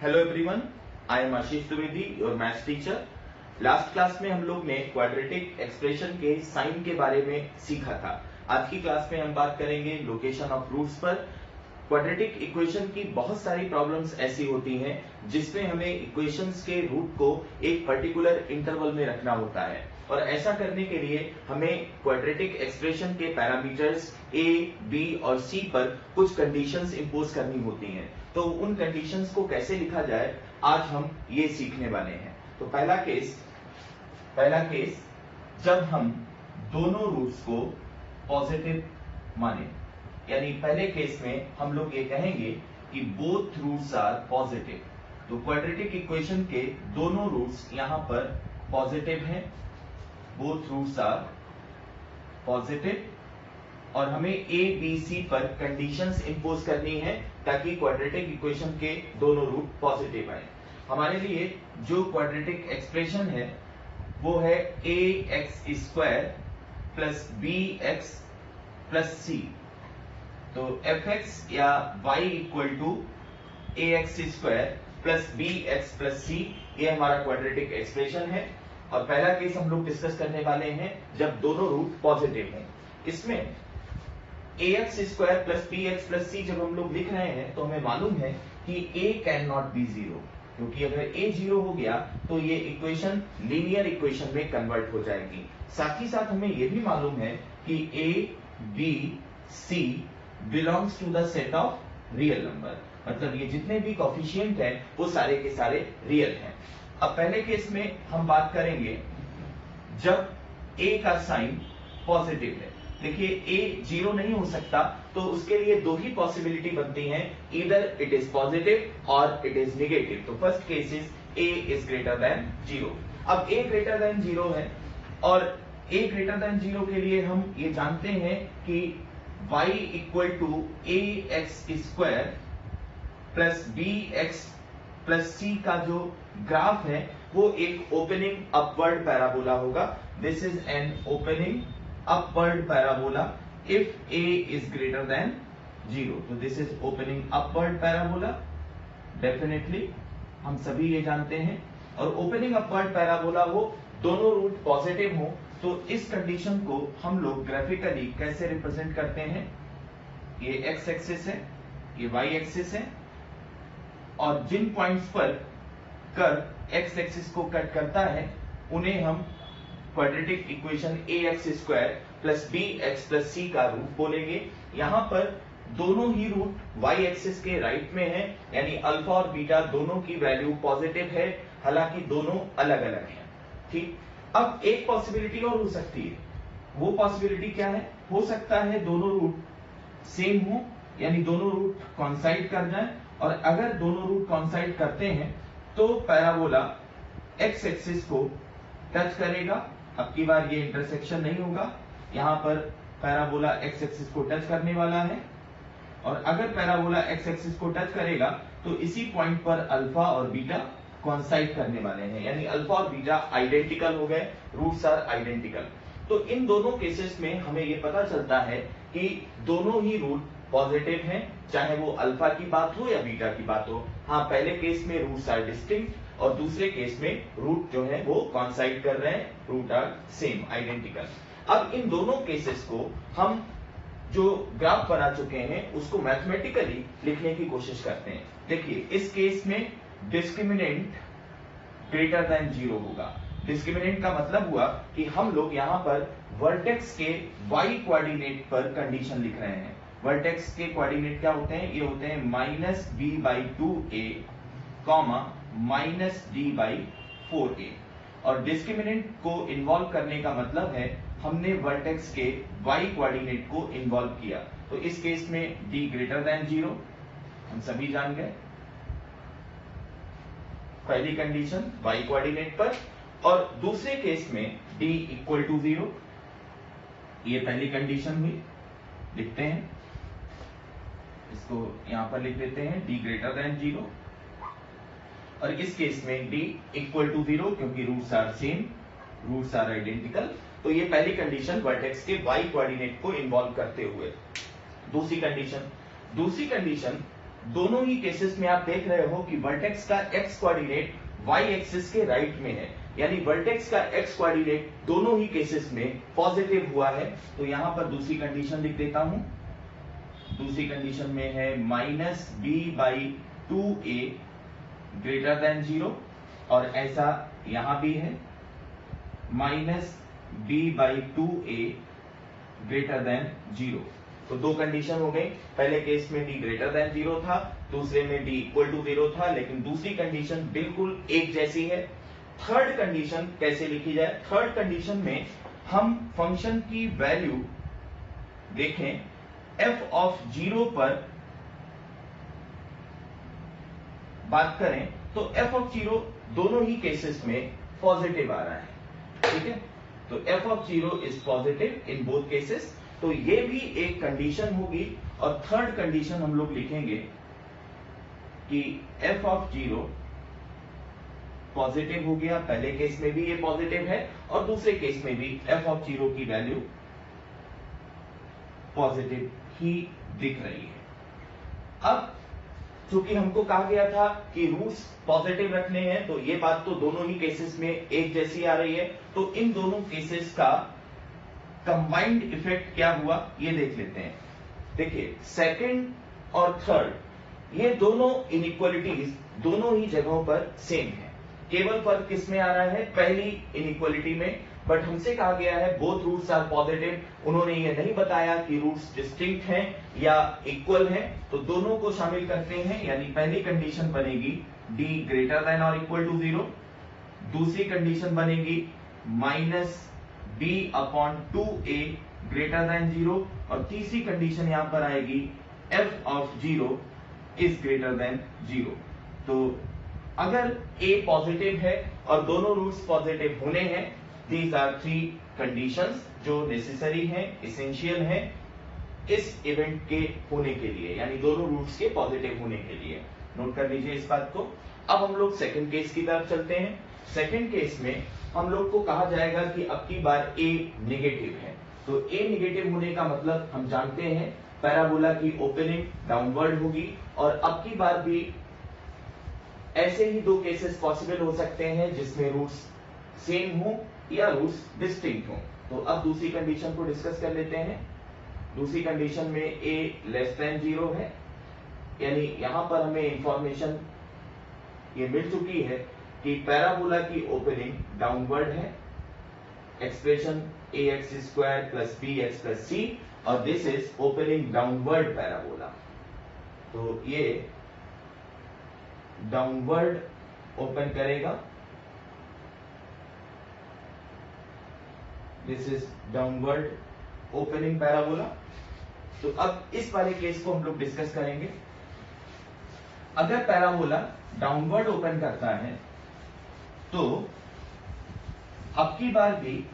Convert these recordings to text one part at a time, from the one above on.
Hello everyone, I am Ashish Dwivedi, your maths teacher. Last class में हम लोग ने क्वाड्रेटिक एक्सप्रेशन के साइन के बारे में सीखा था। आज की क्लास में हम बात करेंगे लोकेशन ऑफ रूट्स पर। क्वाड्रेटिक इक्वेशन की बहुत सारी प्रॉब्लम्स ऐसी होती हैं जिसमें हमें इक्वेशंस के रूट को एक पर्टिकुलर इंटरवल में रखना होता है, और ऐसा करने के लिए हमें क्वाड्रेटिक एक्सप्रेशन के पैरामीटर्स a, b और c पर कुछ कंडीशंस इंपोज करनी होती हैं। तो उन कंडीशंस को कैसे लिखा जाए, आज हम ये सीखने वाले हैं। तो पहला केस जब हम दोनों रूट्स को पॉजिटिव माने, यानी पहले केस में हम लोग ये कहेंगे कि बोथ रूट्स आर पॉजिटिव। तो क्वाड्रेटिक इक्वेशन के दोनों रूट्स यहां पर पॉजिटिव हैं, बोथ रूट्स आर पॉजिटिव, और हमें ए बी सी पर कंडीशंस इंपोज करनी है ताकि क्वाड्रेटिक इक्वेशन के दोनों रूट पॉजिटिव आए। हमारे लिए जो क्वाड्रेटिक एक्सप्रेशन है वो है a x square plus b x plus c. तो एफ एक्स या y equal to a x square plus b x plus c, ये हमारा क्वाड्रेटिक एक्सप्रेशन है। और पहला केस हम लोग डिस्कस करने वाले हैं जब दोनों रूट पॉजिटिव हैं। इसमें a x square plus b x plus c जब हम लोग लिख रहे हैं तो हमें मालूम है कि a can not be zero, क्योंकि अगर a जीरो हो गया तो ये इक्वेशन लीनियर इक्वेशन में कन्वर्ट हो जाएगी। साथ ही साथ हमें यह भी मालूम है कि a, b, c belongs to the set of real number, मतलब ये जितने भी कोफिशिएंट हैं वो सारे के सारे रियल हैं। अब पहले केस में हम बात करेंगे जब a का साइन पॉजिटिव है। देखिए a जीरो नहीं हो सकता, तो उसके लिए दो ही पॉसिबिलिटी बनती हैं, ईदर इट इज पॉजिटिव और इट इज नेगेटिव। तो first case is a is greater than zero. अब a ग्रेटर देन जीरो है, और a ग्रेटर देन जीरो के लिए हम ये जानते हैं कि y equal to a x square plus b x plus c का जो ग्राफ है वो एक ओपनिंग अपवर्ड पैराबोला होगा। This is an opening upward parabola if a is greater than 0। तो this is opening upward parabola, definitely हम सभी ये जानते हैं। और ओपनिंग अपवर्ड पैराबोला हो, दोनों रूट पॉजिटिव हो, तो इस कंडीशन को हम लोग ग्राफिकली कैसे रिप्रेजेंट करते हैं। ये एक्स एक्सिस है, ये वाई एक्सिस है, और जिन पॉइंट्स पर कर्व एक्स एक्सिस को कट करता है उन्हें हम quadratic equation a x square plus b x plus c का रूट बोलेंगे। यहां पर दोनों ही रूट वाई एक्सिस के राइट में है, यानी अल्फा और बीटा दोनों की वैल्यू पॉजिटिव है, हालांकि दोनों अलग अलग हैं। ठीक, अब एक पॉसिबिलिटी और हो सकती है। वो पॉसिबिलिटी क्या है? हो सकता है दोनों रूट सेम हो, यानी दोनों रूट कॉन्साइड कर जाए, और अगर दोनों रूट कॉन्साइड करते हैं तो पैराबोला एक्स एक्सिस को टच करेगा। अब की बार ये इंटरसेक्शन नहीं होगा, यहां पर पैराबोला एक्स एक्सिस को टच करने वाला है, और अगर पैराबोला एक्स एक्सिस को टच करेगा तो इसी पॉइंट पर अल्फा और बीटा कॉन्साइड करने वाले हैं, यानी अल्फा और बीटा आइडेंटिकल हो गए, रूट्स आर आइडेंटिकल। तो इन दोनों केसेस में हमें ये पता चलता है कि दोनों ही रूट पॉजिटिव हैं, चाहे वो अल्फा की बात हो या बीटा की बात हो। हाँ, पहले केस में रूट्स आर डिस्टिंक्ट और दूसरे केस में रूट जो है वो कॉन्साइड कर रहे हैं, रूट आर सेम, आइडेंटिकल। अब इन दोनों केसेस को हम जो ग्राफ बना चुके हैं उसको मैथमेटिकली लिखने की कोशिश करते हैं। देखिए, इस केस में डिस्क्रिमिनेंट ग्रेटर देन जीरो होगा। डिस्क्रिमिनेंट का मतलब हुआ कि हम लोग यहां पर वर्टेक्स के y कोऑर्डिनेट पर कंडीशन लिख रहे हैं। वर्टेक्स के कोऑर्डिनेट क्या होते हैं? ये होते हैं minus B by two A comma minus D by 4a। और डिस्क्रिमिनेंट को इन्वॉल्व करने का मतलब है हमने वर्टेक्स के y कोऑर्डिनेट को इन्वॉल्व किया। तो इस केस में d ग्रेटर देन जीरो हम सभी जान गए, पहली कंडीशन y कोऑर्डिनेट पर। और दूसरे केस में d इक्वल टू जीरो, ये पहली कंडीशन हुई। लिखते हैं, इसको यहां पर लिख देते हैं d ग्रेटर देन जीरो, और इस केस में d इक्वल टू जीरो, क्योंकि roots are same, roots are identical. तो ये पहली कंडीशन वर्टेक्स के y कोऑर्डिनेट को इन्वॉल्व करते हुए। दूसरी कंडीशन दोनों ही केसेस में आप देख रहे हो कि वर्टेक्स का एक्स कोऑर्डिनेट वाई एक्सिस के राइट में है, यानी वर्टेक्स का एक्स कोऑर्डिनेट दोनों ही केसेस में पॉजिटिव हुआ है। तो यहां पर दूसरी कंडीशन लिख देता हूं। दूसरी कंडीशन में है -b/2a ग्रेटर देन 0, और ऐसा यहां भी है -b/2a ग्रेटर देन 0। तो दो कंडीशन हो गई। पहले केस में d ग्रेटर देन 0 था, दूसरे में d इक्वल टू 0 था, लेकिन दूसरी कंडीशन बिल्कुल एक जैसी है। थर्ड कंडीशन कैसे लिखी जाए? थर्ड कंडीशन में हम फंक्शन की वैल्यू देखें, f(0) पर बात करें तो f(0) दोनों ही केसेस में पॉजिटिव आ रहा है, ठीक है। तो f(0) is positive in both cases. तो ये भी एक कंडीशन होगी, और थर्ड कंडीशन हम लोग लिखेंगे कि f(0) पॉजिटिव हो गया। पहले केस में भी ये पॉजिटिव है और दूसरे केस में भी f(0) की वैल्यू पॉजिटिव ही दिख रही है। अब चूंकि हमको कहा गया था कि रूट्स पॉजिटिव रखने हैं, तो ये बात तो दोनों ही केसेस में एक जैसी आ रही है। तो इन दोनों केसेस का कंबाइंड इफेक्ट क्या हुआ ये देख लेते हैं। देखिए, सेकंड और थर्ड ये दोनों इनइक्वालिटीज दोनों ही जगहों पर सेम है। केवल फर्क किस में आ रहा है? पहली इनइक्वालिटी में। बट हमसे कहा गया है बोथ रूट्स आर पॉजिटिव। उन्होंने ये नहीं बताया कि रूट्स डिस्टिंक्ट हैं या इक्वल हैं, तो दोनों को शामिल करते हैं। यानी पहली कंडीशन बनेगी d ग्रेटर देन और इक्वल टू 0, दूसरी कंडीशन बनेगी -b/2a ग्रेटर देन 0, और तीसरी कंडीशन यहां पर आएगी f(0) इज ग्रेटर देन 0। तो अगर a पॉजिटिव है और दोनों रूट्स पॉजिटिव होने हैं, दीज आर थ्री कंडीशंस जो नेसेसरी हैं, एसेंशियल हैं इस इवेंट के होने के लिए, यानी दोनों रूट्स के पॉजिटिव होने के लिए। नोट कर लीजिए इस बात को। अब हम लोग सेकंड केस की तरफ चलते हैं। सेकंड केस में हम लोग को कहा जाएगा कि अब की बार a नेगेटिव है। तो a नेगेटिव होने का मतलब हम जानते हैं पैराबोला की ओपनिंग डाउनवर्ड होगी, और अब की बार भी ऐसे ही दो केसेस पॉसिबल हो सकते हैं जिसमें रूट्स सेम हो या रूट्स डिस्टिंक्ट हो। तो अब दूसरी कंडीशन को डिस्कस कर लेते हैं। दूसरी कंडीशन में a लेस देन 0 है, यानी यहां पर हमें इंफॉर्मेशन ये मिल चुकी है कि पैराबोला की ओपनिंग डाउनवर्ड है, एक्सप्रेशन ax² + bx + c, और this is opening downward parabola. तो ये डाउनवर्ड ओपन करेगा, this is downward opening parabola. तो अब इस वाले केस को हम लोग डिस्कस करेंगे। अगर पैराबोला डाउनवर्ड ओपन करता है तो अब की बार भी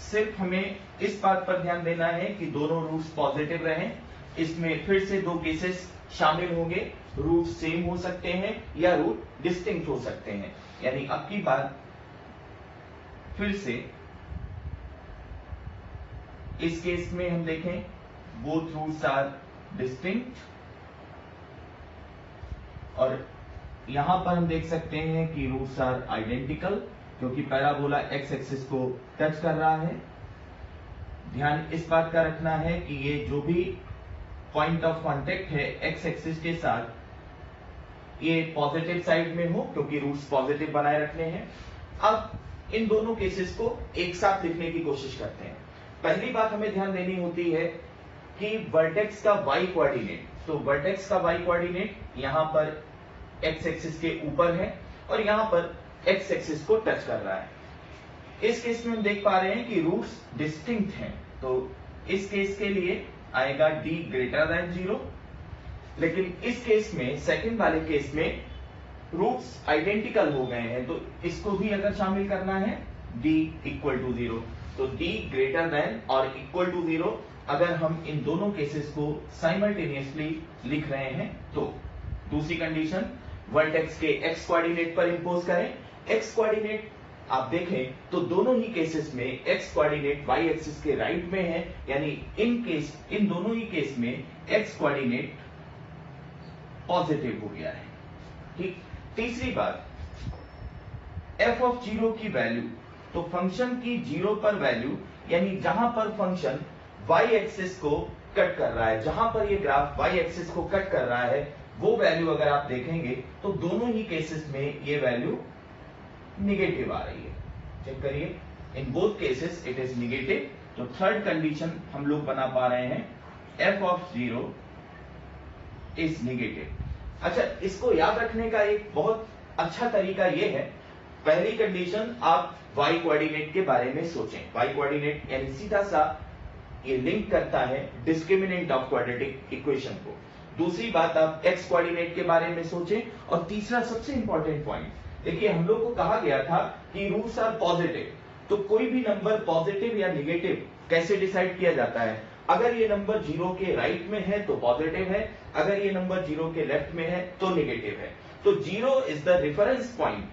सिर्फ हमें इस बात पर ध्यान देना है कि दोनों रूट्स पॉजिटिव रहें। इसमें फिर से दो केसेस शामिल होंगे, रूट सेम हो सकते हैं या रूट डिस्टिंक्ट हो सकते हैं। यानी अब की बार फिर से इस केस में हम देखें बोथ रूट्स आर डिस्टिंक्ट, और यहां पर हम देख सकते हैं कि रूट्स आर आइडेंटिकल, क्योंकि पैराबोला एक्स एक्सिस को टच कर रहा है। ध्यान इस बात का रखना है कि ये जो भी पॉइंट ऑफ कांटेक्ट है एक्स एक्सिस के साथ, ये पॉजिटिव साइड में हो, क्योंकि रूट्स पॉजिटिव बनाए रखने हैं। अब इन दोनों केसेस को एक साथ लिखने की कोशिश करते हैं। पहली बात हमें ध्यान देनी होती है कि वर्टेक्स का y कोऑर्डिनेट, तो वर्टेक्स का y कोऑर्डिनेट यहां पर x एक्सिस के ऊपर है और यहां पर x एक्सिस को टच कर रहा है। इस केस में हम देख पा रहे हैं कि रूट्स डिस्टिंक्ट हैं, तो इस केस के लिए आएगा d ग्रेटर देन 0। लेकिन इस केस में, सेकंड वाले केस में रूट्स आइडेंटिकल हो गए हैं, तो इसको भी अगर शामिल करना है d इक्वल टू 0, तो d ग्रेटर देन और इक्वल टू 0 अगर हम इन दोनों केसेस को साइमल्टेनियसली लिख रहे हैं तो दूसरी कंडीशन वर्टेक्स के x कोऑर्डिनेट पर इंपोज करें। x कोऑर्डिनेट आप देखें तो दोनों ही केसेस में x कोऑर्डिनेट y एक्सिस के राइट में है, यानी इन दोनों ही केस में x कोऑर्डिनेट पॉजिटिव हो गया है। ठीक, तीसरी बात, एफ ऑफ जीरो की वैल्यू, तो फंक्शन की जीरो पर वैल्यू, यानी जहां पर फंक्शन वाई एक्सिस को कट कर रहा है, जहां पर ये ग्राफ वाई एक्सिस को कट कर रहा है, वो वैल्यू अगर आप देखेंगे तो दोनों ही केसेस में ये वैल्यू निगेटिव आ रही है। चेक करिए, in both cases it is negative. तो थर्ड कंडीशन हम लोग बना पा रहे हैं, F of zero is negative. अच्छा, इसको याद रखने का एक बहुत अच्छा तरीका यह है, पहली कंडीशन आप y कोऑर्डिनेट के बारे में सोचें। y कोऑर्डिनेट यानी सीधा सा ये लिंक करता है डिस्क्रिमिनेंट ऑफ क्वाड्रेटिक इक्वेशन को। दूसरी बात, आप x कोऑर्डिनेट के बारे में सोचें। और तीसरा सबसे इंपॉर्टेंट पॉइंट, देखिए हम लोग को कहा गया था कि रूट्स आर पॉजिटिव, तो कोई भी नंबर पॉजिटिव या निगेटिव कैसे डिसाइड किया जाता है? अगर ये नंबर जीरो के राइट में है तो पॉजिटिव है, अगर ये नंबर जीरो के लेफ्ट में है तो निगेटिव है। तो zero is the reference point.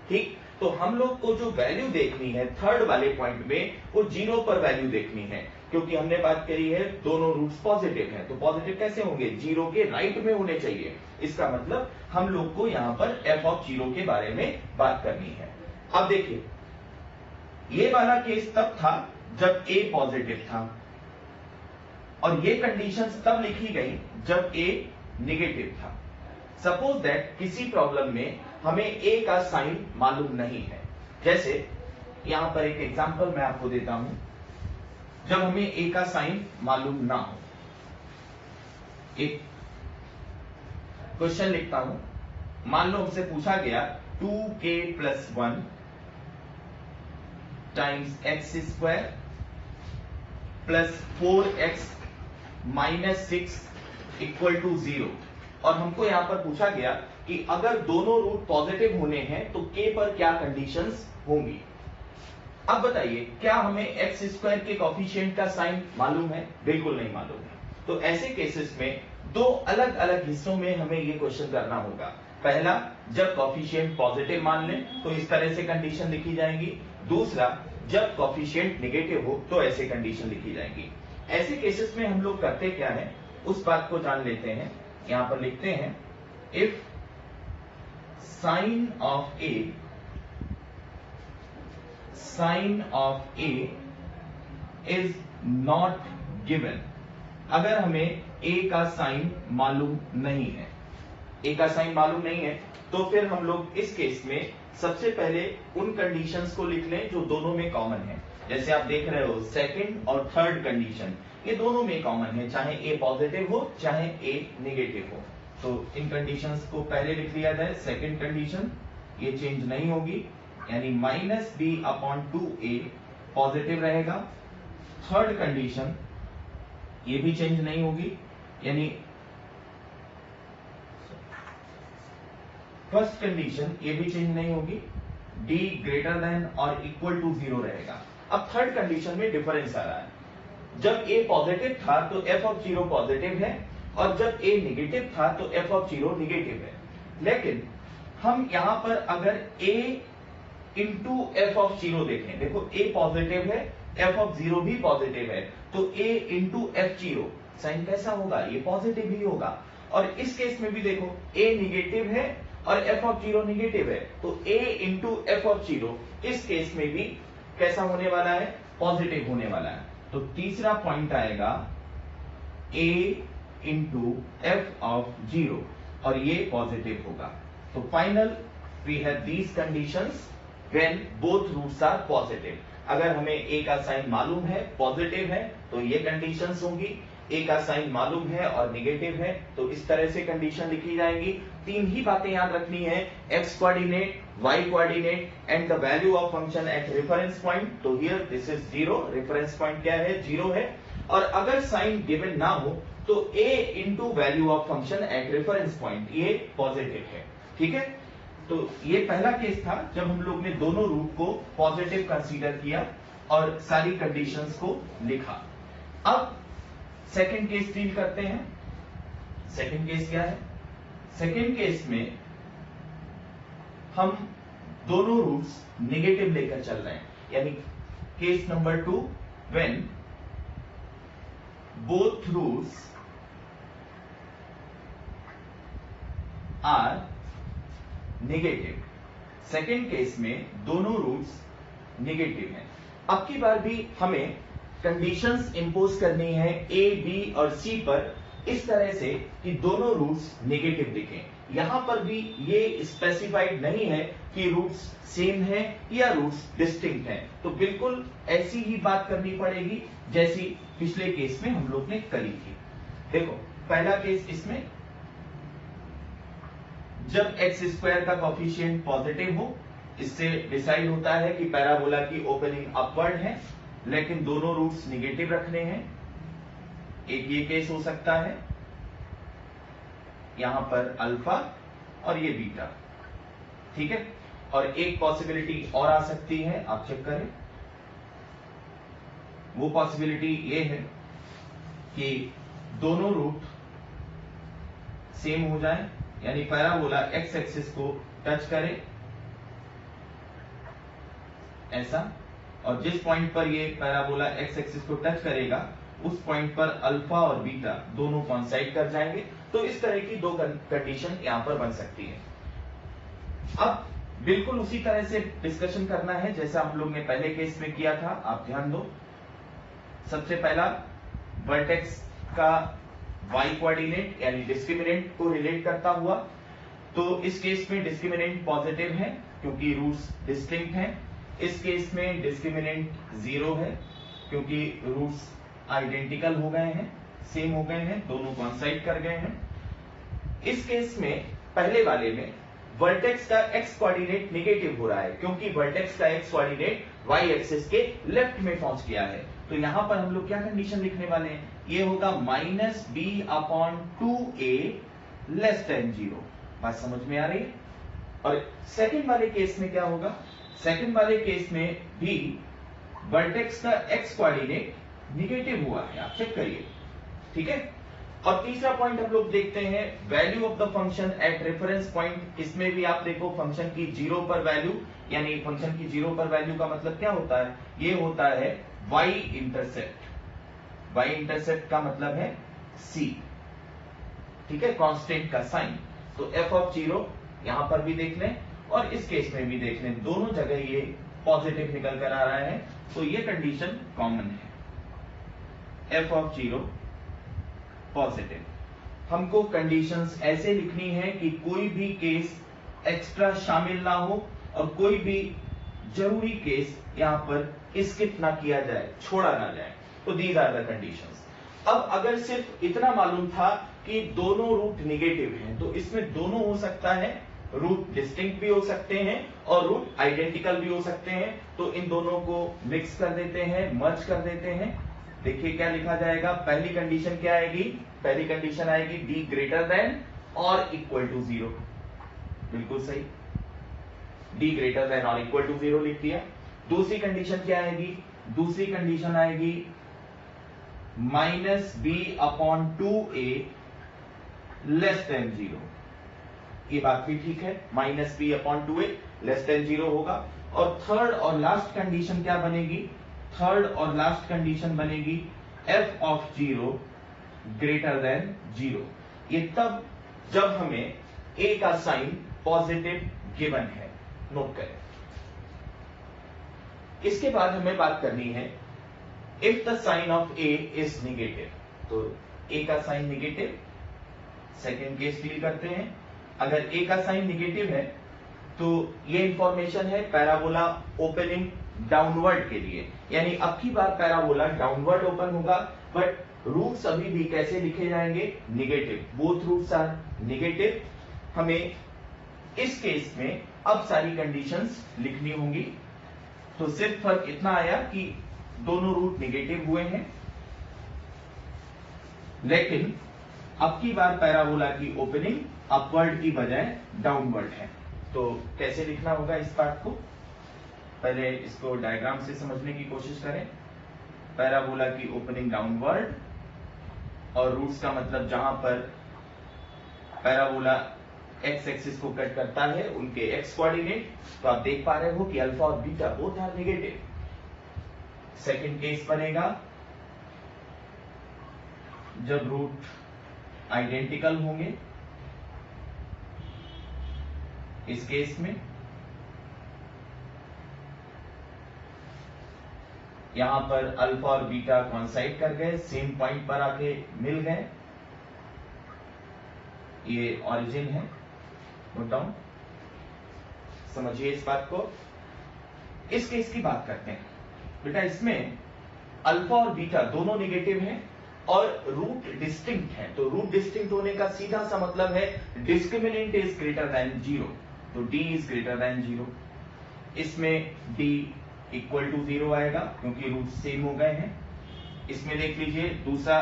ठीक, तो हम लोग को जो वैल्यू देखनी है थर्ड वाले पॉइंट में, वो जीरो पर वैल्यू देखनी है, क्योंकि हमने बात करी है दोनों रूट्स पॉजिटिव हैं। तो पॉजिटिव कैसे होंगे? जीरो के राइट में होने चाहिए। इसका मतलब हम लोग को यहां पर एफ ऑफ जीरो के बारे में बात करनी है। अब देखिए, ये वाला केस तब था जब ए पॉजिटिव था, और ये कंडीशंस तब लिखी गई जब ए नेगेटिव था। सपोज दैट किसी प्रॉब्लम में हमें ए का साइन मालूम नहीं है, जैसे यहां पर एक एग्जांपल मैं आपको देता हूं, जब हमें ए का साइन मालूम ना हो। एक क्वेश्चन लिखता हूं, मान लो हमसे पूछा गया 2k + 1 times x square plus 4x - 6 = 0, और हमको यहां पर पूछा गया कि अगर दोनों रूट पॉजिटिव होने हैं तो k पर क्या कंडीशंस होंगी। अब बताइए, क्या हमें एक्स स्क्वायर के कॉफिशिएंट का साइन मालूम है? बिल्कुल नहीं मालूम है। तो ऐसे केसेस में दो अलग अलग हिस्सों में हमें ये क्वेश्चन करना होगा। पहला, जब कॉफिशिएंट पॉजिटिव मान लें तो इस तरह से कंडीशन लिखी जाएंगी। दूसरा, जब कॉफिशिएंट नेगेटिव हो तो ऐसे कंडीशन लिखी जाएंगी। ऐसे केसेस में हम लोग करते क्या है, उस बात को जान लेते हैं। यहां पर लिखते हैं, if sign of A is not given, अगर हमें ए का साइन मालूम नहीं है, ए का साइन मालूम नहीं है, तो फिर हम लोग इस केस में सबसे पहले उन कंडीशंस को लिख लें जो दोनों में कॉमन है। जैसे आप देख रहे हो, सेकंड और थर्ड कंडीशन ये दोनों में कॉमन है, चाहे ए पॉजिटिव हो चाहे ए नेगेटिव हो। तो इन कंडीशंस को पहले लिख लिया जाए। सेकंड कंडीशन ये चेंज नहीं होगी, यानी -b/2a पॉजिटिव रहेगा। थर्ड कंडीशन ये भी चेंज नहीं होगी, यानी फर्स्ट कंडीशन ये भी चेंज नहीं होगी, d ≥ 0 रहेगा। अब थर्ड कंडीशन में डिफरेंस आ रहा है, जब a पॉजिटिव था तो f ऑफ 0 पॉजिटिव है, और जब a नेगेटिव था तो f ऑफ 0 नेगेटिव है। लेकिन हम यहां पर अगर a इंटू f ऑफ 0 देखें, देखो a पॉजिटिव है, f ऑफ 0 भी पॉजिटिव है, तो a इंटू f0 साइन कैसा होगा? ये पॉजिटिव ही होगा। और इस केस में भी देखो, a नेगेटिव है और f ऑफ 0 नेगेटिव है, तो a इंटू f ऑफ 0 इस केस में भी कैसा होने वाला है? पॉजिटिव होने वाला है। तो तीसरा पॉइंट आएगा a इंटू f ऑफ 0, और ये पॉजिटिव होगा। तो final we have these conditions when both roots are positive. अगर हमें a का साइन मालूम है, पॉजिटिव है, तो ये कंडीशंस होंगी। a का साइन मालूम है और नेगेटिव है, तो इस तरह से कंडीशन लिखी जाएंगी। तीन ही बातें याद रखनी है, x coordinate, y coordinate and the value of function at reference point. तो here this is 0, reference point क्या है? 0 है। और अगर साइन गिवन ना हो तो a into value of function at reference point, ये पॉजिटिव है। ठीक है, तो ये पहला केस था जब हम लोग ने दोनों रूट को पॉजिटिव कंसीडर किया और सारी कंडीशंस को लिखा। अब सेकंड केस डील करते हैं। सेकंड केस क्या है? सेकंड केस में हम दोनों रूट्स नेगेटिव लेकर चल रहे हैं, यानी case number 2, when both roots are negative. Second case में दोनों रूट्स नेगेटिव हैं। अब की बार भी हमें कंडीशंस इंपोज करनी है ए, बी और सी पर इस तरह से कि दोनों रूट्स नेगेटिव दिखें। यहां पर भी ये स्पेसिफाइड नहीं है कि रूट्स सेम है या रूट्स डिस्टिंक्ट हैं, तो बिल्कुल ऐसी ही बात करनी पड़ेगी जैसी पिछले केस में हम लोग ने करी थी। देखो पहला केस, इसमें जब एक्स स्क्वायर का कॉफिशिएंट पॉजिटिव हो, इससे डिसाइड होता है कि पैराबोला की ओपनिंग अपवर्ड है, लेकिन दोनों रूट्स निगेटिव रखने हैं। एक ये केस हो सकता है, यहां पर अल्फा और ये बीटा, ठीक है। और एक पॉसिबिलिटी और आ सकती है, आप चेक करें। वो पॉसिबिलिटी ये है कि दोनों रूट सेम हो जाए, यानी पैराबोला एक्स एक्सिस को टच करे ऐसा, और जिस पॉइंट पर ये पैराबोला एक्स एक्सिस को टच करेगा उस पॉइंट पर अल्फा और बीटा दोनों कॉन्साइड कर जाएंगे। तो इस तरह की दो कंडीशन यहां पर बन सकती है। अब बिल्कुल उसी तरह से डिस्कशन करना है जैसा हम लोग ने पहले केस में किया था, आप ध्यान दो। सबसे पहला वर्टेक्स का वाई कोऑर्डिनेट यानी डिस्क्रिमिनेंट को रिलेट करता हुआ, तो इस केस में डिस्क्रिमिनेंट पॉजिटिव है क्योंकि रूट्स डिस्टिंक्ट हैं। इस केस में डिस्क्रिमिनेंट 0 है क्योंकि रूट्स आइडेंटिकल हो गए हैं, सेम हो गए हैं, दोनों कॉन्साइड कर गए हैं। इस केस में पहले वाले में वर्टेक्स का एक्स कोऑर्डिनेट नेगेटिव हो रहा है क्योंकि वर्टेक्स का एक्स कोऑर्डिनेट वाई एक्सिस के लेफ्ट में पहुंच गया है। तो यहां पर हम लोग क्या कंडीशन लिखने वाले हैं, ये होगा -b/2a लेस देन 0। बात समझ में आ रही है। और सेकंड वाले केस में क्या होगा, सेकंड वाले केस में भी वर्टेक्स का एक्स कोऑर्डिनेट निगेटिव हुआ है, आप चेक करिए, ठीक है। और तीसरा पॉइंट हम लोग देखते हैं, value of the function at reference point. इसमें भी आप देखो फंक्शन की 0 पर वैल्यू, यानी फंक्शन की 0 पर वैल्यू का मतलब क्या होता है, ये होता है y इंटरसेप्ट। y इंटरसेप्ट का मतलब है c, ठीक है, कांस्टेंट का साइन। तो f(0) यहां पर भी देख लें और इस केस में भी देख लें, दोनों जगह ये पॉजिटिव निकल कर आ रहा है, तो ये कंडीशन कॉमन है, f(0) पॉजिटिव। हमको कंडीशंस ऐसे लिखनी है कि कोई भी केस एक्स्ट्रा शामिल ना हो और कोई भी जरूरी केस यहां पर स्किप ना किया जाए, छोड़ा ना जाए। तो दीज आर द कंडीशंस। अब अगर सिर्फ इतना मालूम था कि दोनों रूट निगेटिव हैं, तो इसमें दोनों हो सकता है, रूट डिस्टिंक्ट भी हो सकते हैं और रूट आइडेंटिकल भी हो सकते हैं। तो इन दोनों को मिक्स कर देते हैं, मर्ज कर देते हैं। देखिए क्या लिखा जाएगा, पहली कंडीशन क्या आएगी, पहली कंडीशन आएगी d ग्रेटर देन और इक्वल टू 0, बिल्कुल सही, d ग्रेटर देन और इक्वल टू 0 लिख दिया। दूसरी कंडीशन क्या आएगी, दूसरी कंडीशन आएगी -b/2a लेस देन 0। ये बात भी ठीक है, -b/2a लेस देन 0 होगा। और थर्ड और लास्ट कंडीशन क्या बनेगी, थर्ड और लास्ट कंडीशन बनेगी f(0) ग्रेटर देन 0। ये तब जब हमें a का साइन पॉजिटिव गिवन है, नोट करें। इसके बाद हमें बात करनी है if the sign of a is negative. तो a का sign negative, second case deal करते हैं। अगर a का साइन निगेटिव है तो ये इंफॉर्मेशन है पैराबोला ओपनिंग डाउनवर्ड के लिए, यानी अब की बार पैराबोला डाउनवर्ड ओपन होगा, बट रूट्स अभी भी कैसे लिखे जाएंगे, negative, both roots are negative. हमें इस केस में अब सारी कंडीशंस लिखनी होंगी। तो सिर्फ फर्क इतना आया कि दोनों रूट निगेटिव हुए हैं, लेकिन अब की बार पैराबोला की ओपनिंग अपवर्ड की बजाय डाउनवर्ड है। तो कैसे लिखना होगा इस पार्ट को, पहले इसको डायग्राम से समझने की कोशिश करें। पैराबोला की ओपनिंग डाउनवर्ड और रूट्स का मतलब जहां पर पैराबोला एक्स एक्सिस को कट करता है उनके एक्स कोऑर्डिनेट। तो आप देख पा रहे हो कि अल्फा और beta both are negative. Second case बनेगा जब रूट आइडेंटिकल होंगे, इस केस में यहां पर अल्फा और बीटा कॉन्साइड कर गए, सेम पॉइंट पर आके मिल गए, ये ओरिजिन है, नोट डाउन, समझिए इस बात को। इस केस की बात करते हैं बेटा, इसमें अल्फा और बीटा दोनों नेगेटिव हैं और रूट डिस्टिंक्ट है। तो रूट डिस्टिंक्ट होने का सीधा सा मतलब है डिस्क्रिमिनेंट इज ग्रेटर देन 0, तो d इज ग्रेटर देन 0। इसमें d इक्वल टू 0 आएगा क्योंकि रूट सेम हो गए हैं। इसमें देख लीजिए दूसरा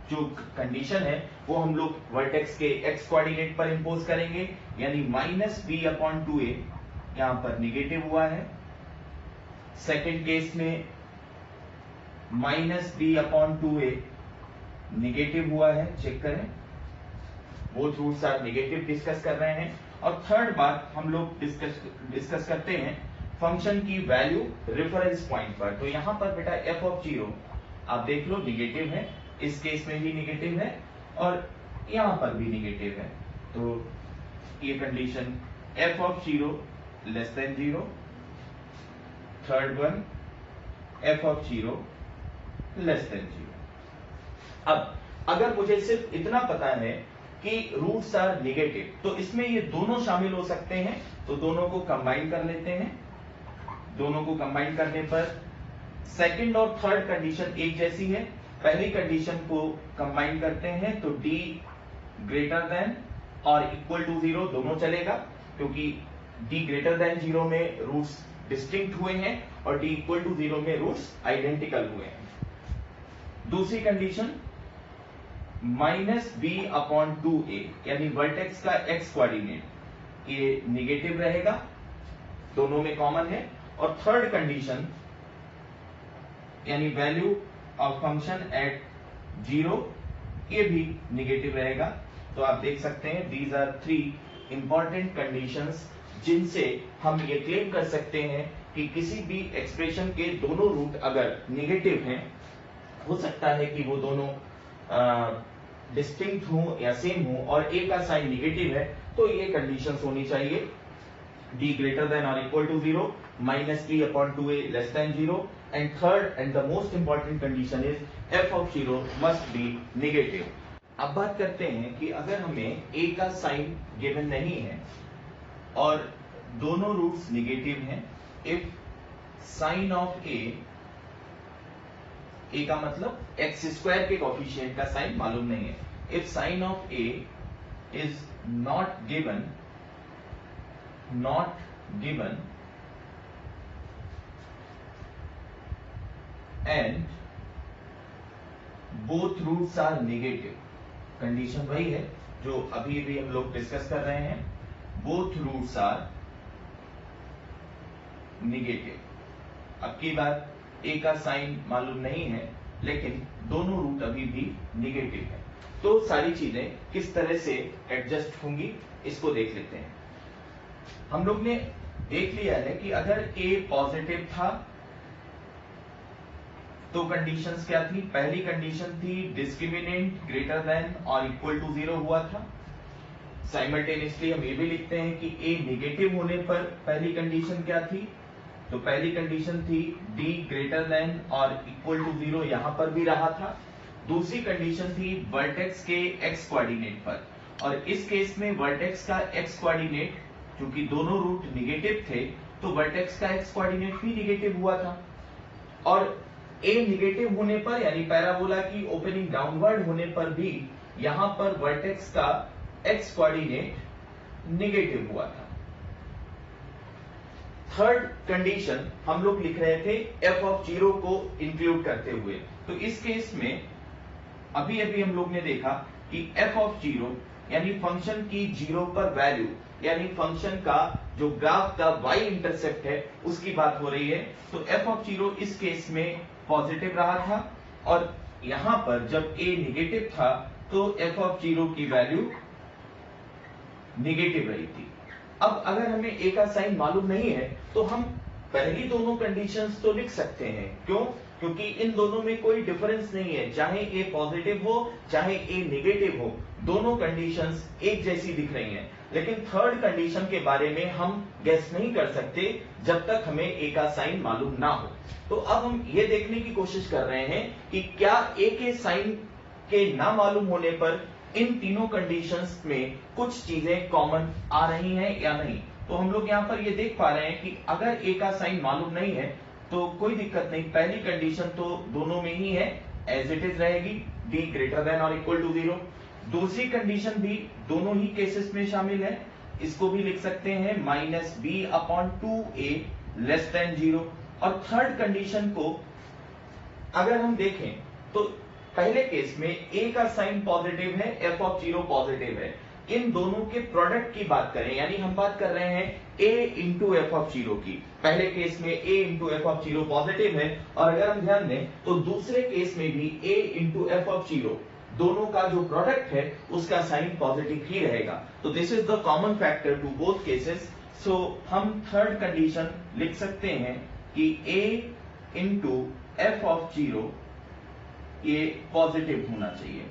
जो कंडीशन है वो हम लोग वर्टेक्स के x कोऑर्डिनेट पर इंपोज करेंगे, यानी -b/2a यहां पर निगेटिव हुआ है। सेकंड केस में -b/2a निगेटिव हुआ है, चेक करें, both roots are negative discuss कर रहे हैं। और थर्ड बात हम लोग डिस्कस करते हैं फंक्शन की वैल्यू रेफरेंस पॉइंट पर। तो यहां पर बेटा f(0) आप देख लो निगेटिव है, इस केस में भी निगेटिव है और यहां पर भी निगेटिव है। तो ये condition f(0) less than 0, third one f(0) less than 0। अब अगर मुझे सिर्फ इतना पता है कि रूट्स आर निगेटिव, तो इसमें ये दोनों शामिल हो सकते हैं, तो दोनों को कंबाइन कर लेते हैं। दोनों को कंबाइन करने पर सेकंड और थर्ड कंडीशन एक जैसी है। पहली कंडीशन को कंबाइन करते हैं तो d ग्रेटर देन और इक्वल टू 0 दोनों चलेगा, क्योंकि d ग्रेटर देन 0 में रूट्स डिस्टिंक्ट हुए हैं और d इक्वल टू 0 में रूट्स आइडेंटिकल हुए हैं। दूसरी कंडीशन -b/2a यानी वर्टेक्स का x कोऑर्डिनेट ये निगेटिव रहेगा, दोनों में कॉमन है। और थर्ड कंडीशन यानी वैल्यू ऑफ फंक्शन एट 0 ये भी निगेटिव रहेगा। तो आप देख सकते हैं दीज आर 3 इंपॉर्टेंट कंडीशंस जिनसे हम ये क्लेम कर सकते हैं कि किसी भी एक्सप्रेशन के दोनों रूट अगर निगेटिव हैं, हो सकता है कि वो दोनों डिस्टिंक्ट हो या सेम हो और ए का साइन निगेटिव है, तो ये कंडीशंस होनी चाहिए d greater than or equal to 0, -b/2a less than 0, and third and the most important condition is f(0) must be negative। अब बात करते हैं कि अगर हमें a का साइन गिवन नहीं है और दोनों रूट्स निगेटिव हैं, if sin of a का मतलब x² के कोफिशिएंट का साइन मालूम नहीं है, if sin of a is not given and both roots are negative, condition वही है जो अभी भी हम लोग डिस्कस कर रहे हैं, both roots are negative। अब की बात a का साइन मालूम नहीं है लेकिन दोनों रूट अभी भी निगेटिव है, तो सारी चीजें किस तरह से एडजस्ट होंगी इसको देख लेते हैं। हम लोग ने देख लिया है कि अगर a पॉजिटिव था तो कंडीशंस क्या थी। पहली कंडीशन थी डिस्क्रिमिनेंट ग्रेटर देन और इक्वल टू 0 हुआ था। साइमल्टेनियसली हम ये भी लिखते हैं कि a नेगेटिव होने पर पहली कंडीशन क्या थी, तो पहली कंडीशन थी d ग्रेटर देन और इक्वल टू 0, यहां पर भी रहा था। दूसरी कंडीशन थी वर्टेक्स के x कोऑर्डिनेट पर, और इस केस में वर्टेक्स का x कोऑर्डिनेट क्योंकि दोनों रूट निगेटिव थे तो वर्टेक्स का x कोऑर्डिनेट भी निगेटिव हुआ था। और a निगेटिव होने पर यानी पैराबोला की ओपनिंग डाउनवर्ड होने पर भी यहां पर वर्टेक्स का x कोऑर्डिनेट निगेटिव हुआ था। थर्ड कंडीशन हम लोग लिख रहे थे f(0) को इंक्लूड करते हुए, तो इस केस में अभी हम लोग ने देखा कि f(0) यानी फंक्शन की 0 पर वैल्यू यानी फंक्शन का जो ग्राफ का y इंटरसेप्ट है उसकी बात हो रही है। तो f(0) इस केस में पॉजिटिव रहा था और यहां पर जब a निगेटिव था तो f(0) की वैल्यू निगेटिव रही थी। अब अगर हमें a का साइन मालूम नहीं है तो हम पहली दोनों कंडीशंस तो लिख सकते हैं, क्यों? क्योंकि इन दोनों में कोई डिफरेंस नहीं है, चाहे a पॉजिटिव हो चाहे a नेगेटिव हो, दोनों कंडीशंस एक जैसी दिख रही हैं। लेकिन थर्ड कंडीशन के बारे में हम गेस नहीं कर सकते जब तक हमें ए का साइन मालूम ना हो। तो अब हम ये देखने की कोशिश कर रहे हैं कि क्या ए के साइन के ना मालूम होने पर इन तीनों कंडीशंस में कुछ चीजें कॉमन आ रही हैं या नहीं। तो हम लोग यहां पर ये देख पा रहे हैं कि अगर ए का साइन मालूम नहीं है तो कोई दिक्कत नहीं, पहली कंडीशन तो दोनों में ही है, एज इट इज रहेगी, डी ग्रेटर देन और इक्वल टू 0। दूसरी कंडीशन भी दोनों ही केसेस में शामिल है, इसको भी लिख सकते हैं -b/2a लेस देन 0। और थर्ड कंडीशन को अगर हम देखें तो पहले केस में a का साइन पॉजिटिव है, f पॉजिटिव है। इन दोनों के प्रोडक्ट की बात करें, यानी हम बात कर रहे हैं a इंटू एफ ऑफ 0 की। पहले केस में a into f of 0 positive है, और अगर हम ध्यान दें तो दूसरे केस में भी a इंटू एफ ऑफ 0 दोनों का जो प्रोडक्ट है उसका साइन पॉजिटिव ही रहेगा। तो this is the common factor to both cases. So हम थर्ड कंडीशन लिख सकते हैं कि a इंटू एफ ऑफ 0 ये पॉजिटिव होना चाहिए।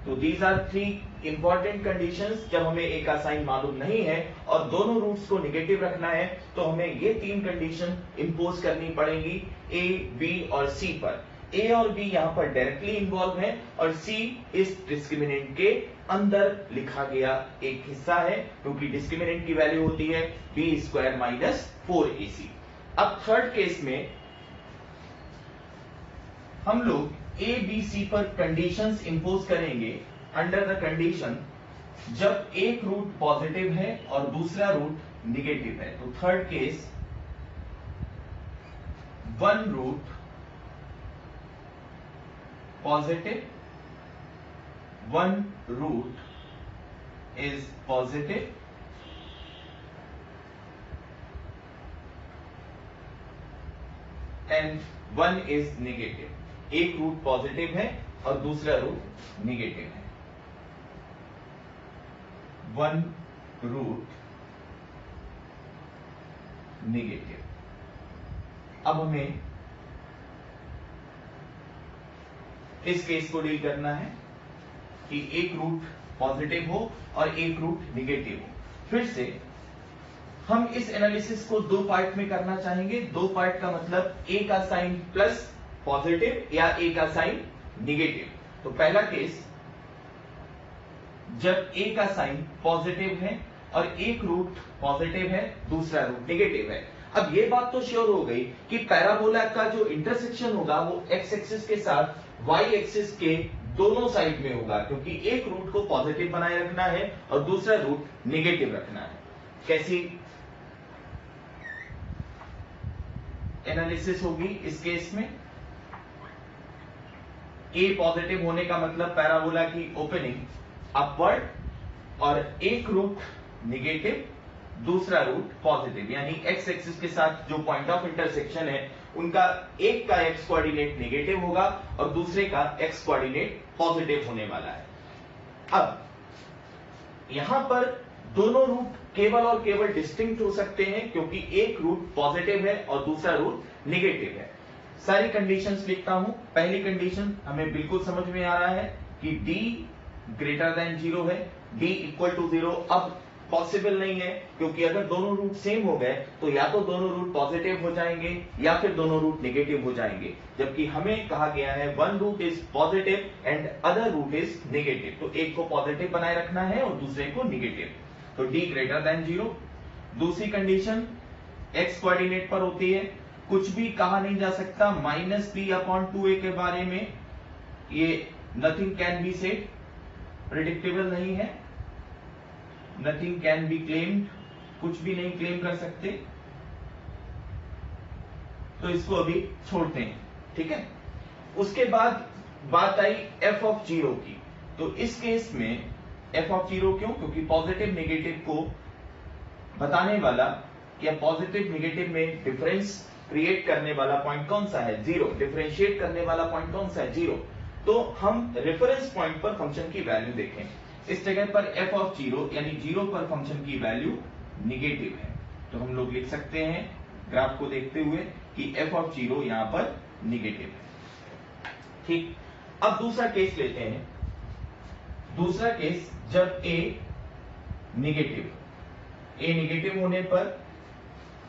तो these are three important conditions. जब हमें ए का साइन मालूम नहीं है और दोनों रूट्स को निगेटिव रखना है तो हमें ये तीन कंडीशन इंपोज करनी पड़ेंगी ए, बी और सी पर। ए और बी यहां पर डायरेक्टली इन्वॉल्व है और सी इस डिस्क्रिमिनेंट के अंदर लिखा गया एक हिस्सा है, क्योंकि डिस्क्रिमिनेंट की वैल्यू होती है b² माइनस 4ac। अब थर्ड केस में हम लोग ए बी सी पर कंडीशंस इंपोज करेंगे अंडर द कंडीशन जब एक रूट पॉजिटिव है और दूसरा रूट निगेटिव है। तो third case, one root positive, one root is positive and one is negative. एक रूट पॉजिटिव है और दूसरा रूट निगेटिव है। One root negative. अब हमें इस केस को डील करना है कि एक रूट पॉजिटिव हो और एक रूट निगेटिव हो। फिर से हम इस एनालिसिस को दो पार्ट में करना चाहेंगे। दो पार्ट का मतलब ए का साइन प्लस पॉजिटिव या ए का साइन निगेटिव। तो पहला केस, जब ए का साइन पॉजिटिव है और एक रूट पॉजिटिव है, दूसरा रूट निगेटिव है। अब ये बात तो श्योर हो गई कि पैराबोला का जो इंटरसेक्शन होगा वो एक्स एक्सिस के साथ वाई एक्सिस के दोनों साइड में होगा, क्योंकि एक रूट को पॉजिटिव बनाए रखना है और दूसरा रूट निगेटिव रखना है। कैसी एनालिसिस होगी इस केस में? ए पॉजिटिव होने का मतलब पैराबोला की ओपनिंग अपवर्ड और एक रूट निगेटिव, दूसरा रूट पॉजिटिव, यानी एक्स एक्सिस के साथ जो पॉइंट ऑफ इंटरसेक्शन है उनका एक का एक्स कोऑर्डिनेट निगेटिव होगा और दूसरे का एक्स कोऑर्डिनेट पॉजिटिव होने वाला है। अब यहां पर दोनों रूट केवल और केवल डिस्टिंक्ट हो सकते हैं क्योंकि एक रूट पॉजिटिव है और दूसरा रूट निगेटिव है। सारी कंडीशंस लिखता हूं। पहली कंडीशन हमें बिल्कुल समझ में आ रहा है कि d ग्रेटर देन 0 है, d इक्वल टू 0 अब पॉसिबल नहीं है, क्योंकि अगर दोनों रूट सेम हो गए तो या तो दोनों रूट पॉजिटिव हो जाएंगे या फिर दोनों रूट नेगेटिव हो जाएंगे, जबकि हमें कहा गया है one root is positive and other root is negative. तो एक को पॉजिटिव बनाए रखना है और दूसरे को निगेटिव। तो d ग्रेटर देन 0। दूसरी कंडीशन x कोऑर्डिनेट पर होती है, कुछ भी कहा नहीं जा सकता -b/2a के बारे में, ये nothing can be said, predictable नहीं है, नथिंग कैन बी क्लेम्ड, कुछ भी नहीं क्लेम कर सकते, तो इसको अभी छोड़ते हैं, ठीक है। उसके बाद बात आई f ऑफ 0 की। तो इस केस में f ऑफ 0 क्यों? क्योंकि पॉजिटिव नेगेटिव को बताने वाला या पॉजिटिव नेगेटिव में डिफरेंस क्रिएट करने वाला पॉइंट कौन सा है? 0। डिफरेंशिएट करने वाला पॉइंट कौन सा है? 0। तो हम रेफरेंस पॉइंट पर फंक्शन की वैल्यू देखें। इस जगह पर f ऑफ 0 यानी 0 पर फंक्शन की वैल्यू निगेटिव है, तो हम लोग लिख सकते हैं ग्राफ को देखते हुए कि f ऑफ 0 यहां पर निगेटिव है, ठीक। अब दूसरा केस लेते हैं। दूसरा केस, जब a निगेटिव, ए निगेटिव होने पर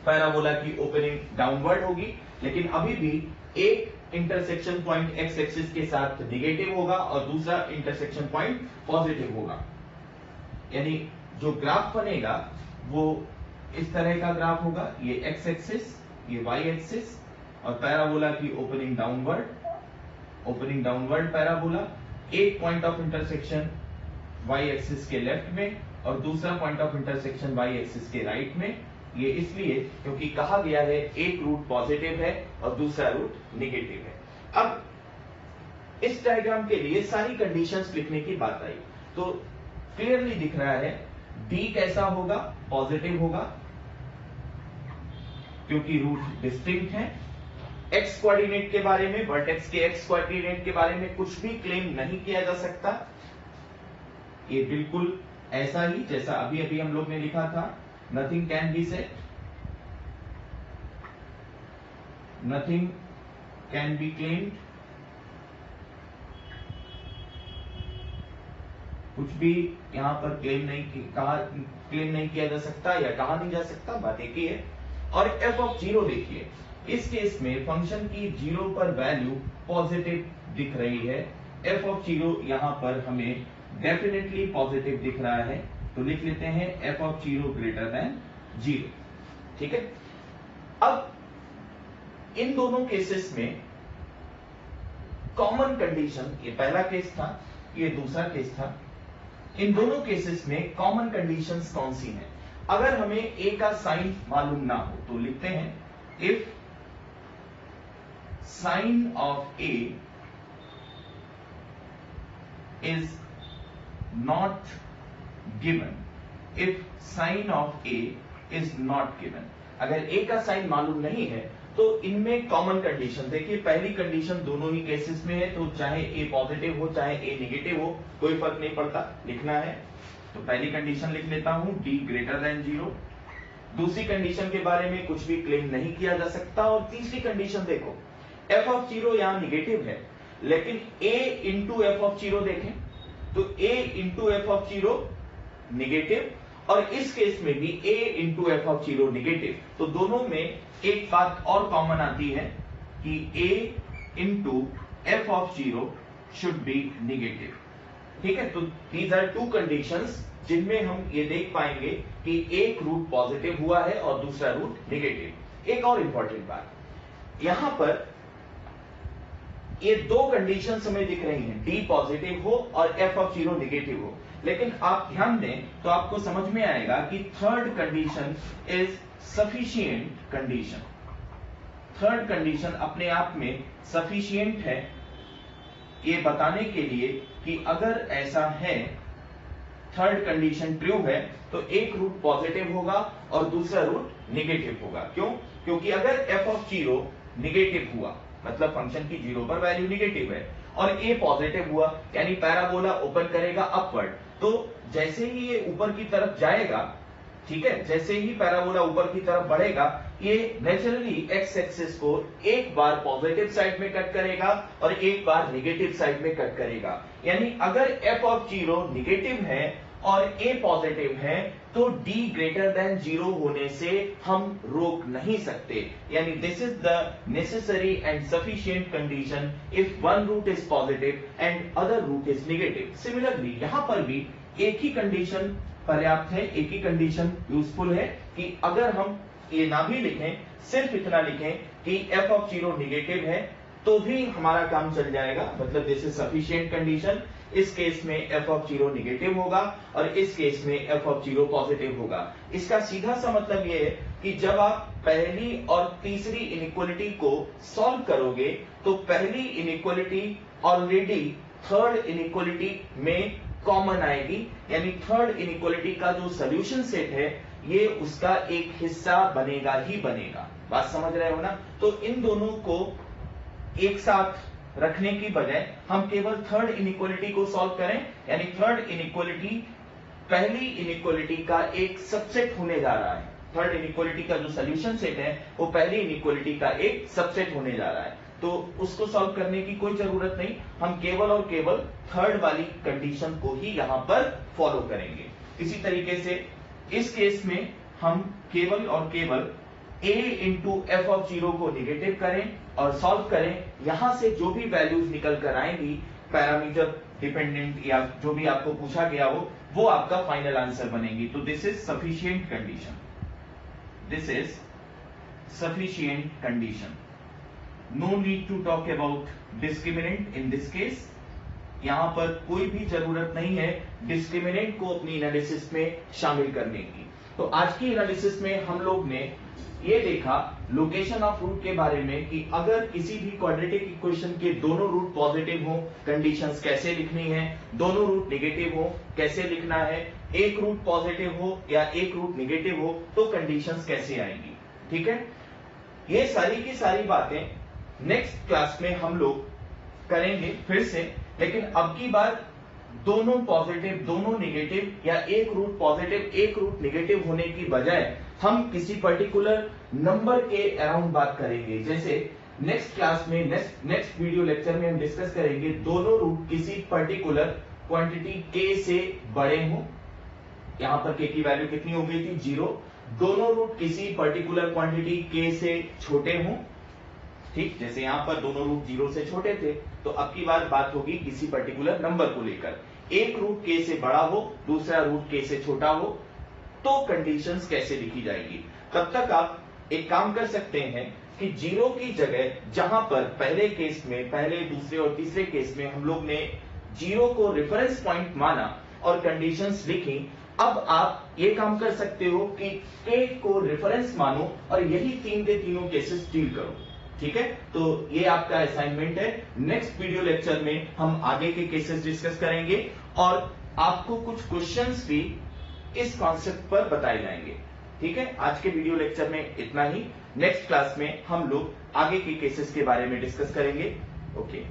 पैराबोला की ओपनिंग डाउनवर्ड होगी, लेकिन अभी भी एक इंटरसेक्शन पॉइंट एक्स एक्सिस के साथ निगेटिव होगा और दूसरा इंटरसेक्शन पॉइंट पॉजिटिव होगा। यानी जो ग्राफ बनेगा वो इस तरह का ग्राफ होगा, ये एक्स एक्सिस, ये वाई एक्सिस और पैराबोला की ओपनिंग डाउनवर्ड पैराबोला, एक point of intersection Y axis के लेफ्ट में और दूसरा point of intersection Y axis के राइट में। ये इसलिए क्योंकि कहा गया है एक रूट पॉजिटिव है और दूसरा रूट निगेटिव है। अब इस डायग्राम के लिए सारी कंडीशंस लिखने की बात आई, तो क्लियरली दिख रहा है डी कैसा होगा, पॉजिटिव होगा क्योंकि रूट डिस्टिंक्ट है। एक्स कोऑर्डिनेट के बारे में, वर्टेक्स के एक्स कोऑर्डिनेट के बारे में कुछ भी क्लेम नहीं किया जा सकता, ये बिल्कुल ऐसा ही जैसा अभी अभी हम लोग ने लिखा था, nothing can be said, nothing can be claimed, कुछ भी यहां पर क्लेम नहीं किया जा सकता या कहा नहीं जा सकता, बात एक ही है। और एफ ऑफ जीरो देखिए, इस केस में फंक्शन की जीरो पर वैल्यू पॉजिटिव दिख रही है, एफ ऑफ जीरो यहां पर हमें डेफिनेटली पॉजिटिव दिख रहा है, तो लिख लेते हैं F of zero greater than zero. ठीक है, अब इन दोनों केसेस में कॉमन कंडीशन, ये पहला केस था, ये दूसरा केस था, इन दोनों केसेस में कॉमन कंडीशंस कौन सी हैं? अगर हमें ए का साइन मालूम ना हो तो लिखते हैं if sign of A is not given, if sign of A is not given. अगर ए का साइन मालूम नहीं है तो इनमें कॉमन कंडीशन देखिए, पहली कंडीशन दोनों ही केसेस में है, तो चाहे ए पॉजिटिव हो चाहे ए निगेटिव हो कोई फर्क नहीं पड़ता, लिखना है तो पहली कंडीशन लिख लेता हूं डी ग्रेटर देन जीरो। दूसरी कंडीशन के बारे में कुछ भी क्लेम नहीं किया जा सकता। और तीसरी कंडीशन देखो, एफ ऑफ जीरो यहां निगेटिव है, लेकिन a into f of zero देखें तो a into f of zero negative, और इस केस में भी a into f of zero negative, तो दोनों में एक बात और कॉमन आती है कि a into f of zero should be negative. ठीक है, तो दीज आर टू कंडीशंस जिनमें हम ये देख पाएंगे कि एक रूट पॉजिटिव हुआ है और दूसरा रूट निगेटिव। एक और इंपॉर्टेंट बात, यहां पर ये दो कंडीशंस हमें दिख रही हैं, डी पॉजिटिव हो और एफ ऑफ जीरो निगेटिव हो, लेकिन आप ध्यान दें तो आपको समझ में आएगा कि third condition is sufficient condition. Third condition अपने आप में सफिशिएंट है ये बताने के लिए कि अगर ऐसा है, थर्ड कंडीशन ट्रू है, तो एक रूट पॉजिटिव होगा और दूसरा रूट निगेटिव होगा। क्यों? क्योंकि अगर एफ ऑफ जीरो निगेटिव हुआ, मतलब फंक्शन की जीरो पर वैल्यू निगेटिव है, और ए पॉजिटिव हुआ यानी पैराबोला ओपन करेगा अपवर्ड, तो जैसे ही ये ऊपर की तरफ जाएगा, ठीक है, जैसे ही पैराबोला ऊपर की तरफ बढ़ेगा, ये नेचुरली एक्स एक्सिस को एक बार पॉजिटिव साइड में कट करेगा और एक बार निगेटिव साइड में कट करेगा। यानी अगर एफ ऑफ जीरो निगेटिव है और ए पॉजिटिव है तो डी ग्रेटर देन जीरो होने से हम रोक नहीं सकते। यानी this is the necessary and sufficient condition if one root is positive and other root is negative. Similarly यहां पर भी एक ही कंडीशन पर्याप्त है, एक ही कंडीशन यूजफुल है कि अगर हम ये ना भी लिखें, सिर्फ इतना लिखें कि एफ ऑफ जीरो निगेटिव है तो भी हमारा काम चल जाएगा, मतलब दिस इज सफिशिएंट कंडीशन। इस केस में एफ ऑफ जीरो निगेटिव होगा और इस केस में एफ ऑफ जीरो पॉजिटिव होगा। इसका सीधा सा मतलब यह है कि जब आप पहली और तीसरी इनइक्वालिटी को सॉल्व करोगे तो पहली इनइक्वालिटी ऑलरेडी थर्ड इनइक्वालिटी में कॉमन आएगी, यानी थर्ड इनइक्वालिटी का जो सॉल्यूशन सेट है ये उसका एक हिस्सा बनेगा ही बनेगा। बात समझ रहे हो ना? तो इन दोनों को एक साथ रखने की बजाय हम केवल थर्ड इनइक्वालिटी को सॉल्व करें, यानी थर्ड इनइक्वालिटी पहली इनइक्वालिटी का एक सबसेट होने जा रहा है। थर्ड इनइक्वालिटी का जो सॉल्यूशन सेट है वो पहली इनइक्वालिटी का एक सबसेट होने जा रहा है, तो उसको सॉल्व करने की कोई जरूरत नहीं, हम केवल और केवल थर्ड वाली कंडीशन को ही यहां पर फॉलो करेंगे। इसी तरीके से इस केस में हम केवल और केवल a into f of zero को निगेटिव करें और सॉल्व करें। यहां से जो भी वैल्यूज निकल कर आएंगी पैरामीटर डिपेंडेंट या जो भी आपको पूछा गया हो वो आपका फाइनल आंसर बनेगी। तो this is sufficient condition, this is sufficient condition. No need to talk about discriminant in this case. यहां पर कोई भी जरूरत नहीं है डिस्क्रिमिनेंट को अपनी एनालिसिस में शामिल करने की। तो आज की एनालिसिस में हम लोग ने ये देखा लोकेशन ऑफ रूट के बारे में कि अगर किसी भी क्वाड्रेटिक इक्वेशन के दोनों रूट पॉजिटिव हो कंडीशंस कैसे लिखनी है, दोनों रूट नेगेटिव हो कैसे लिखना है, एक रूट पॉजिटिव हो या एक रूट नेगेटिव हो तो कंडीशंस कैसे आएंगी। ठीक है, ये सारी की सारी बातें नेक्स्ट क्लास में हम लोग करेंगे फिर से, लेकिन अब की बार दोनों पॉजिटिव दोनों नेगेटिव या एक रूट पॉजिटिव एक रूट नेगेटिव होने की बजाय हम किसी पर्टिकुलर नंबर के अराउंड बात करेंगे। जैसे नेक्स्ट क्लास में नेक्स्ट वीडियो लेक्चर में हम डिस्कस करेंगे दोनों रूट किसी पर्टिकुलर क्वांटिटी के से बड़े हों। यहां पर के की वैल्यू कितनी हो गई थी 0। दोनों रूट किसी पर्टिकुलर क्वांटिटी के से छोटे हों। ठीक, जैसे यहां पर दोनों रूट 0 से छोटे थे तो अब की बार बात होगी किसी पर्टिकुलर नंबर को लेकर। एक रूट के से बड़ा हो दूसरा रूट के से छोटा हो तो कंडीशंस कैसे लिखी जाएगी। तब तक आप एक काम कर सकते हैं कि 0 की जगह जहां पर पहले केस में पहले दूसरे और तीसरे केस में हम लोग ने 0 को रेफरेंस पॉइंट माना और कंडीशंस लिखी, अब आप ये काम कर सकते हो कि k को रेफरेंस मानो और यही 3 के तीनों केसेस डील करो। ठीक है, तो ये आपका असाइनमेंट है। नेक्स्ट वीडियो लेक्चर में हम आगे के केसेस डिस्कस करेंगे और आपको कुछ क्वेश्चंस भी इस कॉन्सेप्ट पर बताए जाएंगे। ठीक है, आज के वीडियो लेक्चर में इतना ही। नेक्स्ट क्लास में हम लोग आगे के केसेस के बारे में डिस्कस करेंगे। ओके।